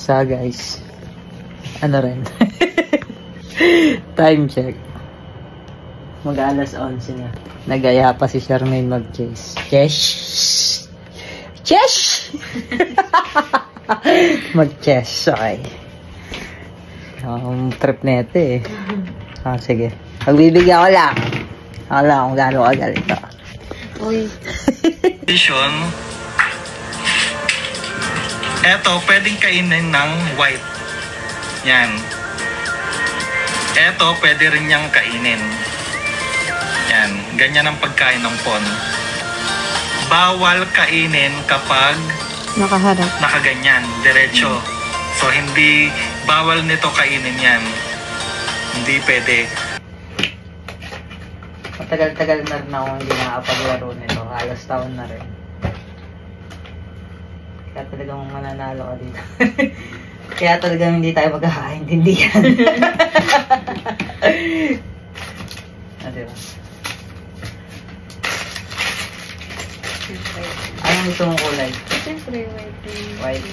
So guys, ano rin? Time check. Mag-alas 11 na. Nagaya pa si Charmaine mag-chase. Chess! Chess! Mag-chess, okay. Trip na ito eh. Sige. Pagbibigyan ko lang. Ako lang kung gano'n kagalit ito. Uy. Eto, pwedeng kainin ng white. Yan. Eto, pwede rin niyang kainin. Yan. Ganyan ang pagkain ng pon. Bawal kainin kapag Nakaharap. nakaganyan, diretso. So, hindi bawal nito kainin yan. Hindi pwede. Matagal-tagal na rin ako hindi nakapaglaro nito. Halos taon na rin. Kaya talagang mananalo ka dito. Kaya talagang hindi tayo magkakaintindihan. Diba? Anong gusto mong kulay? Siyempre, white. White.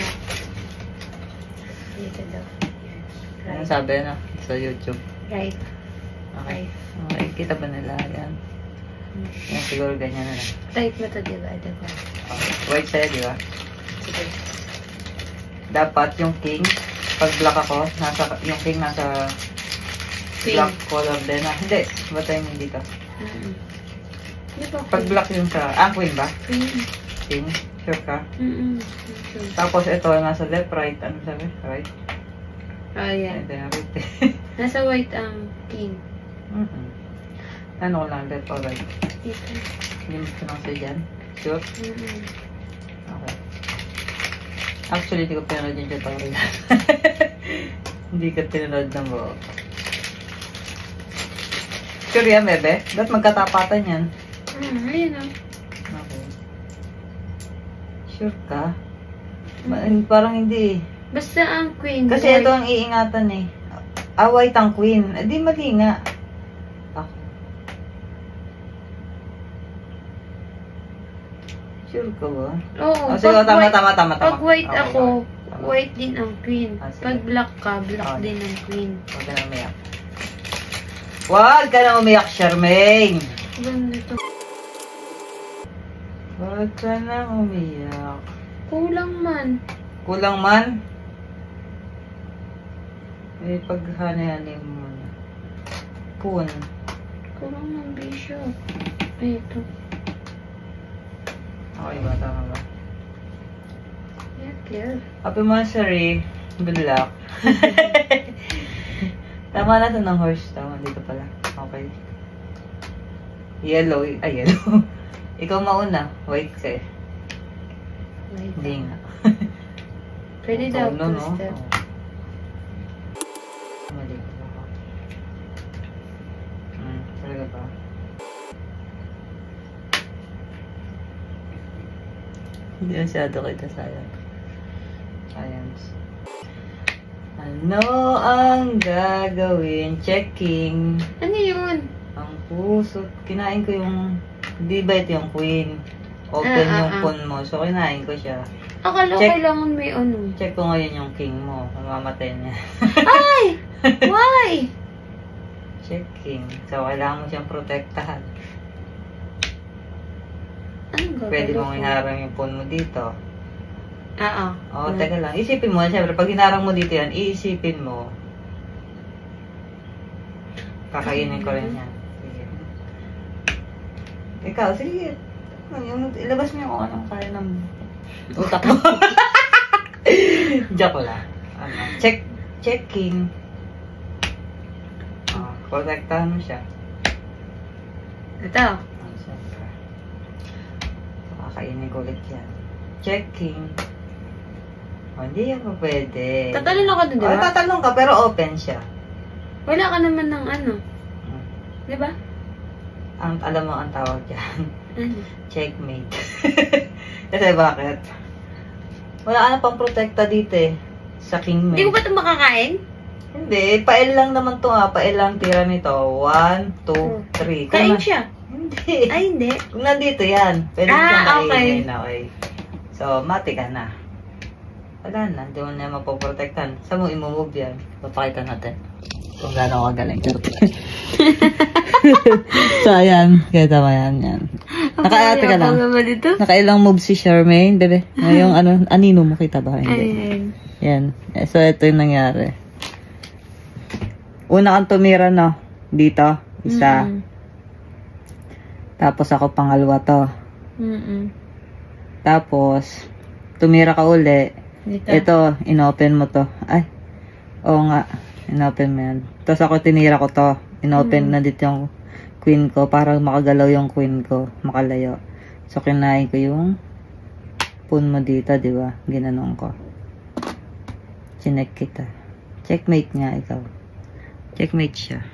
Dito daw. Anong sabi na sa YouTube? Right. Okay. Okay, kita ba nila? Yan. Yan, siguro ganyan na lang. Right mo to, diba? Diba? Okay. White sa'yo, di ba? Sige. Dapat yung king, pag black ako, yung king nasa Queen. black color din. Hindi, ba't tayo hindi dito? Di ba? Pag black yung sa, queen ba? Queen. King, sure ka? Sure. Tapos ito, nasa left, right, ano sabi? Right? Oh, yeah. Hindi, right. Nasa white ang king. Ano ko lang, left or right? Dito. Limit ko lang sa'yo dyan. Sure? Okay. Actually, hindi ko pinanood yung tutorial. Hindi ko pinanood ng buo. Sure yan, bebe? Ba't magkatapatan yan? Ayun o. Okay. Sure ka? Parang hindi eh. Basta ang queen. Kasi white. ito ang iingatan eh. White ang queen. Di mali nga. Ako. Sure ka ba? Oo. Sige, tama. Pag white Okay, ako, tama. white din ang queen. Sige. Pag black ka, black Okay. din ang queen. Huwag ka na umiyak. Huwag ka na umiyak, Charmaine! Ganito. Huwag ka na umiyak. Kulang man. Kulang man? Eh, paghani-hani mo muna. Pun. Kulang ng bishop. Ito. Okay ba? Tama ba? Yeah, clear. Happy Monstery. Good luck. Tama na ito ng horse. Tama dito pala. Okay. Yellow. Ay, yellow. Ikaw mauna. White ka eh. White. Hindi nga. Pwede daw. No, no. Two step. Mali. Talaga ba? Hindi masyado kita sayang. Science. Ano ang gagawin? Checking. Ano yun? Ang puso. Kinain ko yung... Di ba ito yung queen? Open yung pawn mo. So, kinain ko siya. Akala Check. kailangan may ano. Check ko ngayon yung king mo. Mamamatay niya. Ay! Why? Checking. So, kailangan mo siyang protektahan. Anong gagawin? Pwede mong iharang yung pawn mo dito. Oo, teka lang. Isipin mo, siyempre, pag hinarang mo dito yan, iisipin mo. Kakainin ko rin yan. Sige. Ikaw, sige. Ilabas mo yung kung anong kaya ng utak mo. Joke lang. Checking. Protektahan mo siya. Ito. Siyempre. Kakainin ko ulit yan. Checking. Hindi yan pa pwede. Tatalon ako dun, di ba? Tatalon ka, pero open siya. Wala ka naman ng ano. Di ba? Alam mo ang tawag dyan. Ano? Checkmate. Kasi bakit? Wala ka na pang protekta dito eh. Sa kingmate. Hindi ko ba ito makakain? Hindi. Pail lang naman to ha. Pail lang tira nito. 1, 2, 3. Kain siya? Hindi. Ay, hindi. Kung nandito yan. Pwede siyang okay. kainin. Okay. So, mati ka na. wala na, hindi mo na mapoprotektan. Saan mo imumove yan? Papakita natin kung gaano kagaling. So, ayan. Kita mo yan. Naka-ate ka lang. Nakailang moves si Charmaine, bebe. Ngayong anino mo, kita ba? Hindi. Yan. So, ito yung nangyari. Una kang tumira, no? Dito. Isa. Tapos ako pangalawa to. Tapos, tumira ka uli. Ito, inopen mo to. Ay, oo nga. Inopen mo yan. Tapos ako tinira ko to. Inopen na dito yung queen ko. Para makagalaw yung queen ko. Makalayo. So, kinain ko yung pawn mo dito, di ba? Ginanong ko. Chinek kita. Checkmate nga ikaw. Checkmate siya.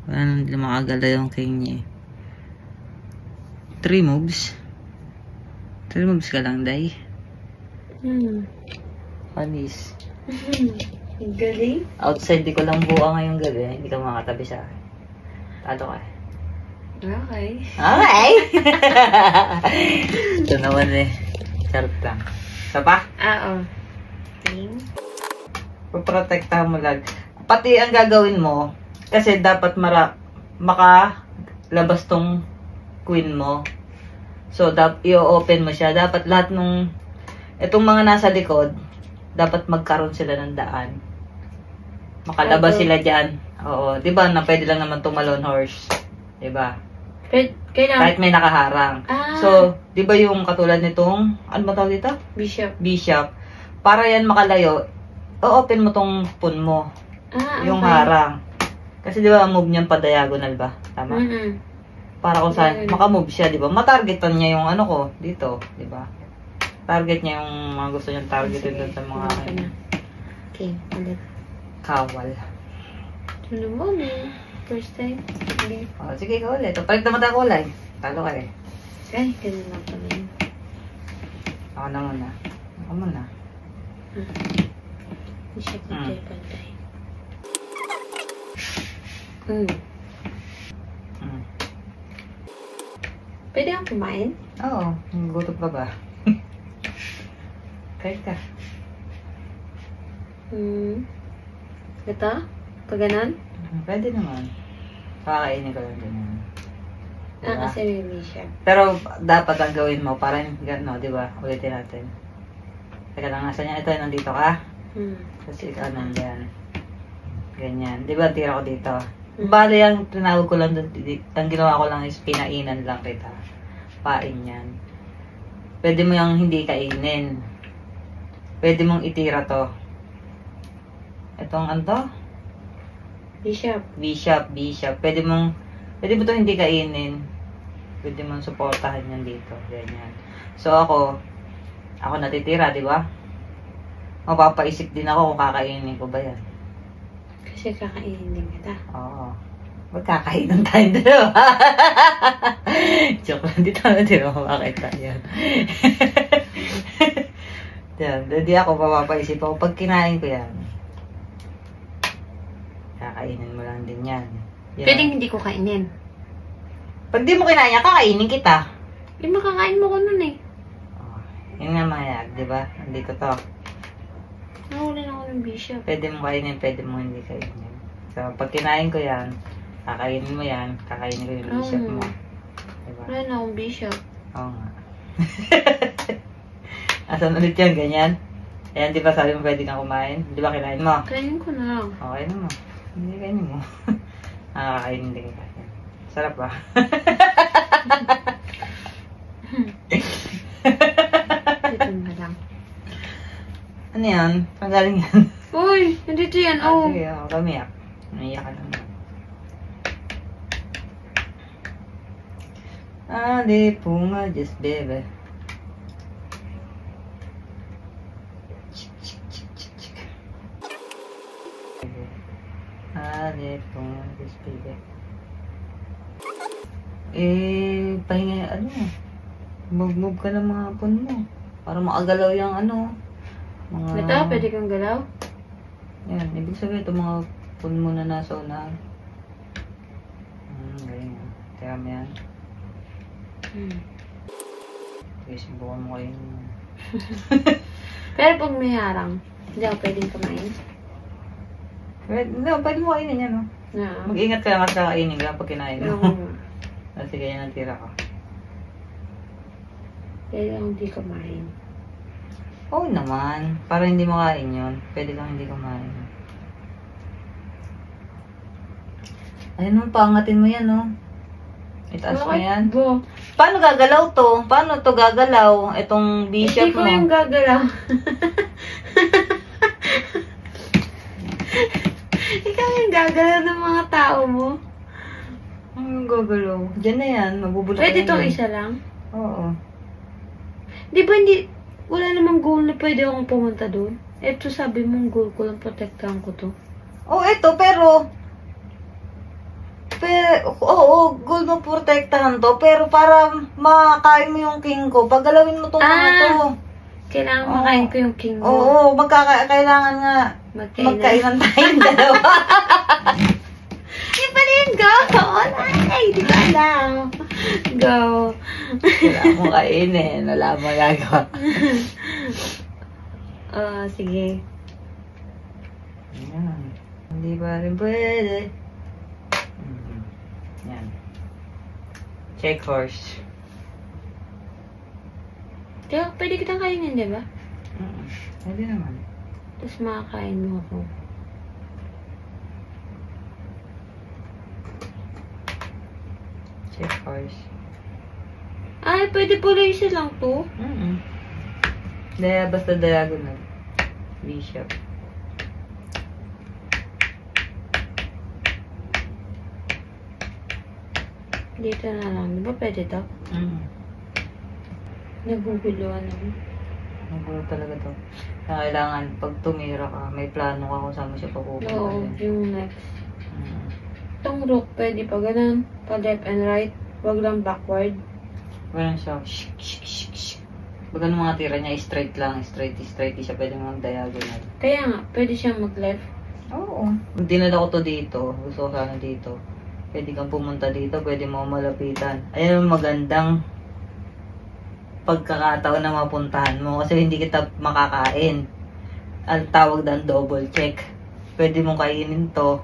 Wala nang makagalaw yung king niya. 3 moves. 3 moves ka lang, day. Panis. Galing. Outside, di ko lang buka ngayong gabi. Hindi ka makatabi sa akin. Talo ka. Okay. Okay! Ito naman Charot lang. Isa pa? Oo. Puprotektahan mo lang. Pati ang gagawin mo, kasi dapat makalabas tong queen mo. So, i-open mo siya. Dapat lahat itong mga nasa likod, dapat magkaroon sila ng daan. Makalabas sila dyan. Oo. Diba na pwede lang naman tumalon horse? Diba? Kahit may nakaharang. So, diba yung katulad nitong, ano ba tawag dito? Bishop. Para yan makalayo, o-open mo tong pawn mo. Yung harang. Kasi diba ang move niyan pa diagonal ba? Tama? Para kung saan, makamove siya, diba? Matargetan niya yung ano ko, dito. Diba? Target niya yung mga gusto niyang targetin doon sa mga Okay, ulit. Kawal. Ano mo, first time? Okay. Oh, sige, ikaw ulit. Palit naman tayo kulay. Talo ka eh. Ay, ganun lang pala yun. Ako na muna. Ako muna. Hindi siya pantay. Pwede akong kumain? Oo. Gutom pa ba? Kahit ka. Ito? Pag ganon? Pwede naman. Pakakainin ko lang din naman. Diba? Kasi may siya. Pero dapat ang gawin mo para gano'n, di ba? Ulitin natin. Teka lang, nasa niya. Ito, nandito ka. Kasi ikaw nandyan. Ganyan. Di ba, tira ko dito. Bale, ang tinawag ko lang doon, ang ginawa ko lang is pinainan lang kita. Pain yan. Pwede mo yung hindi kainin. Pwede mong itira to. Itong ano to? Bishop. Pwede mo to hindi kainin. Pwede mong suportahan yan dito. Ganyan. So ako natitira, di ba? Mapapaisip din ako kung kakainin ko ba yan. Kasi kakainin din kita. Oo. Magkakainan tayo dalawa. Joke lang. Dito na din ako makakita yan. Yan. Hindi ako mapapaisip ako. Pag kinain ko yan, kakainin mo lang din yan. Pwedeng hindi ko kainin. Pag di mo kinain yan, kakainin kita. Makakain mo ko nun eh. Oh, yun nga mayag, di ba? Nandito to. Nakulan ako ng bishop. Pwede mo kainin, pwede mo hindi kainin. So, pag kinain ko yan, kakainin mo yan, kakainin ko yung bishop mo. Diba? Wala na akong bishop. Oo nga. Asan ulit yan? Ganyan? Ayan, di ba sabi mo pwede kang kumain? Di ba kinain mo? Kainin ko na lang. Okay na mo. Hindi kainin mo. Kakainin din ka. Sarap ba? Ito na lang. Ano yan? Saan galing yan? Uy! Nandito yan. Oh. Sige, kamiyak. Naiyak ka lang. Ali, punga, just bebe. Ali, punga, just bebe. Pahinga, move ka ng mga hapon mo. Para makagalaw yung mga... Ito, pwede kang galaw? Yan, ibig sabihin ito mga pun mo na nasa unahan. Ganyan. Tira mo yan. Okay, subukan mo kayo. Pero pag may harang, hindi ako pwedeng kumain. No, pwede mo kainin yan, no? Na. Mag-ingat ka lang at kakainin ka pag kinain mo. Oo. Sige, yan ang tira ko. Pwede akong hindi kumain. Oo naman. Para hindi makain yun. Pwede lang hindi kumain. Ayun mo, pangatin mo yan, no? Itaas mo yan. Bo. Paano gagalaw to? Paano to gagalaw? Itong bishop Hindi ko mo. yung gagalaw. Ikaw yung gagalaw ng mga tao mo. Ano yung gagalaw? Diyan na yan. Mabubulok Pwede yan itong yan. isa lang? Oo. Di ba hindi, wala namang goal na pwede akong pumunta doon? Ito sabi mong goal ko lang, protektahan ko to. Oh, ito, pero oo, goal mo protektahan to, pero para makain mo yung king ko, paggalawin mo tong mga to. Kailangan Oo. makain ko yung king mo. Oo, kailangan nga magkainan tayong dalawa. Di pala yung go! Ay, di ko alam. Go. Kailangan mo kainin, wala mo gagawa. Sige. Yan. Hindi ba rin pwede? Yan. Check horse. Kaya pwede kitang kainin, di ba? Pwede naman. Tapos makakain mo ako. Check horse. Ay, pwede pala isa lang to. Basta diagonal. Bishop. Dito na lang. Di ba pwede to? Naguguluhan ako. Nagulo talaga to. Kailangan, pag tumira ka, may plano ka kung saan mo siya papupunta. Oo, yung next. Itong rook, pwede pa ganun. Pa left and right. Wag lang backward. Walang siya. Baga ng mga tira niya, straight lang. Straight siya. Pwede mo mag-diagonal. Kaya nga, pwede siyang mag-left. Oo. Dinala ko to dito. Gusto ko sana dito. Pwede kang pumunta dito. Pwede mo malapitan. Ayun ang magandang pagkakataon na mapuntahan mo. Kasi hindi kita makakain. Ang tawag doon, double check. Pwede mo kainin to.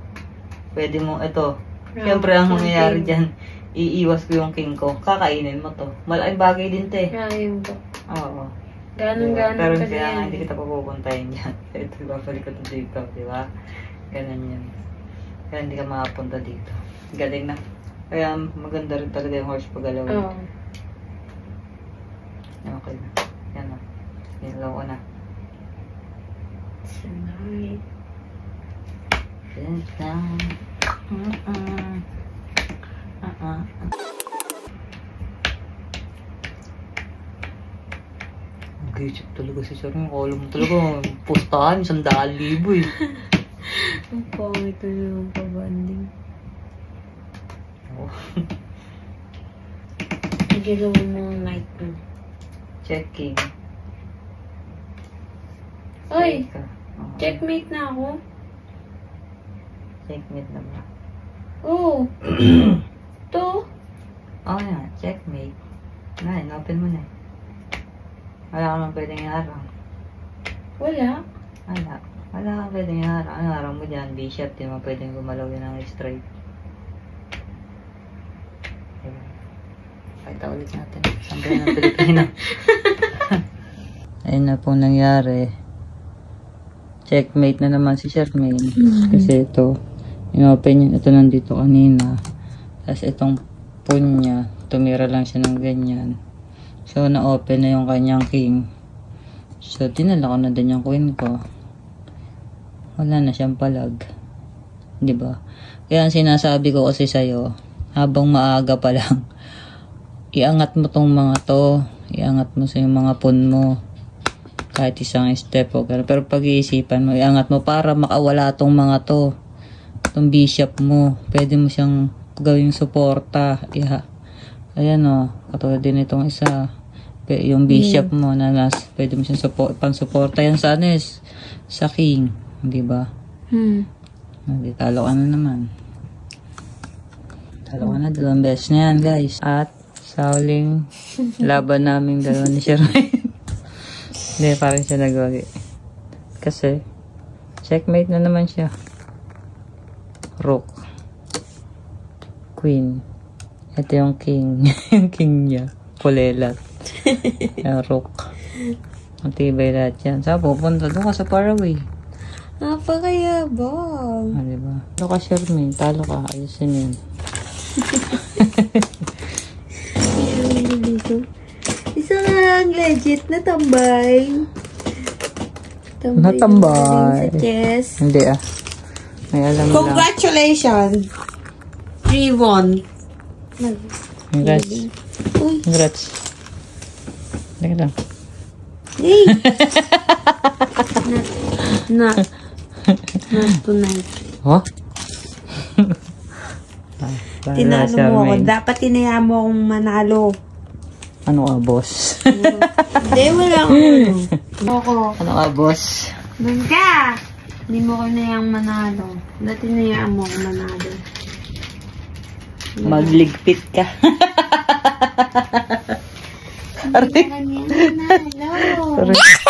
Pwede mo, ito. Siyempre ang mangyayari dyan, iiwas ko yung king ko. Kakainin mo to. Malaking bagay din te. Kaya ko. Oo. Ganun Pero ka kaya nga yan. hindi kita papupuntahin dyan. Ito, babalik ko to dito, di ba? Ganun yan. Kaya hindi ka makapunta dito. Galing na. Kaya maganda rin talaga yung horse paggalawin. Oo. Okay na. Yan na. Hinalaw ko na. Tonight. Sit down. Gijip talaga si Sir. Kala mo talaga, pustahan, 100,000 eh. Ang pangit ko yung pabanding. Oh. Nagagawa mo ang night mo. Checking. Oy! Check ka. Oo. Checkmate na ako. Checkmate na ba? Oo. To. Oo nga, checkmate. Na, open mo na eh. Wala ka naman pwedeng iharang. Wala. Wala ka pwedeng iharang. Ang harang mo dyan, bishop, di mo pwedeng gumalaw yun ng straight. Diba? Pakita ulit natin. Sambay ng Pilipino. Ayun na pong nangyari. Checkmate na naman si Charmaine. Kasi ito, in-open yun. Ito nandito kanina. Tapos itong pawn niya, tumira lang siya ng ganyan. So, na-open na yung kanyang king. So, dinala ko na din yung queen ko. Wala na siyang palag. Diba? Kaya ang sinasabi ko kasi sa'yo, habang maaga pa lang, iangat mo tong mga to. Iangat mo sa yung mga pawn mo. Kahit isang step o gano'n. Pero pag-iisipan mo, iangat mo para makawala tong mga to. Itong bishop mo. Pwede mo siyang gawing suporta. Ayan o. Katulad din itong isa. Yung bishop mo na pwede mo siyang pang-suporta. Yan sa anis. Sa king. Diba? Hindi, talo ka na naman. Talo ka na. 2 beses na yan, guys. At sa huling laban namin dalawa ni Sherwin. Hindi, parang siya nagwagi. Kasi, checkmate na naman siya. Rook. Queen. Ito yung king. Yung king niya. Kulelat. Yung rook. Ang tibay lahat yan. Saan pupunta? Doon ka sa Paraguay. Napakayabang. Ah, diba? Talo ka, Shermaine. Talo ka. Ayusin yun. Isa lang legit na tambay. Natambay. Sa chess. Hindi ah. May alam lang. Congratulations. 3-1. Congrats. Uy. Congrats. Teka lang. Hey. Not tonight. Oh? Tinalo mo ako. Dapat tinaya mo akong manalo. Ano ka, boss? Hindi, wala akong Ano ka, boss? Doon ka! Hindi mo ko nayang manalo. Dati nayaan mo akong manalo. Magligpit ka. Hindi ka kanyang manalo. Sorry.